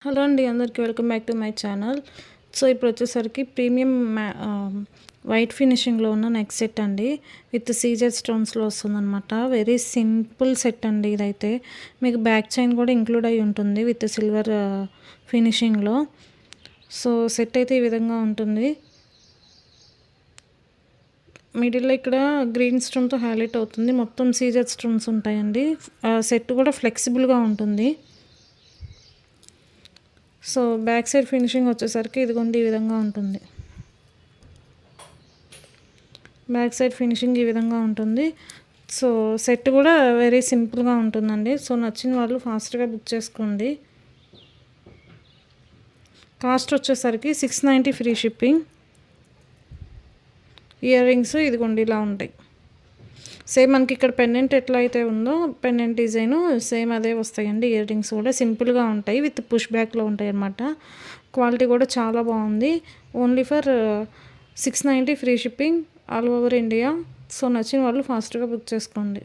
Hello అండి, అందరికీ welcome back to my channel. So ఇప్పుడు వచ్చేసరికి ప్రీమియం వైట్ ఫినిషింగ్లో ఉన్న నెక్ సెట్ అండి, విత్ సీజెడ్ స్టోన్స్లో వస్తుందన్నమాట. వెరీ సింపుల్ సెట్ అండి ఇదైతే. మీకు బ్యాక్ చైన్ కూడా ఇంక్లూడ్ అయి ఉంటుంది విత్ సిల్వర్ ఫినిషింగ్లో. సో సెట్ అయితే ఈ విధంగా ఉంటుంది. మిడిల్లో ఇక్కడ గ్రీన్ స్టోన్తో హైలైట్ అవుతుంది. మొత్తం సీజెడ్ స్టోన్స్ ఉంటాయండి. సెట్ కూడా ఫ్లెక్సిబుల్గా ఉంటుంది. సో బ్యాక్ సైడ్ ఫినిషింగ్ వచ్చేసరికి ఇదిగోండి ఈ విధంగా ఉంటుంది. బ్యాక్ సైడ్ ఫినిషింగ్ ఈ విధంగా ఉంటుంది. సో సెట్ కూడా వెరీ సింపుల్గా ఉంటుందండి. సో నచ్చిన వాళ్ళు ఫాస్ట్గా బుక్ చేసుకోండి. కాస్ట్ వచ్చేసరికి 690 ఫ్రీ షిప్పింగ్. ఇయర్ రింగ్స్ ఇదిగోండి ఇలా ఉంటాయి. సేమ్ మనకి ఇక్కడ పెండెంట్ ఎట్లా అయితే ఉందో పెండెంట్ డిజైను సేమ్ అదే వస్తాయండి. ఇయర్ రింగ్స్ కూడా సింపుల్గా ఉంటాయి, విత్ పుష్ బ్యాక్లో ఉంటాయి అన్నమాట. క్వాలిటీ కూడా చాలా బాగుంది. Only for 690 free shipping all over India. So నచ్చిన వాళ్ళు ఫాస్ట్గా బుక్ చేసుకోండి.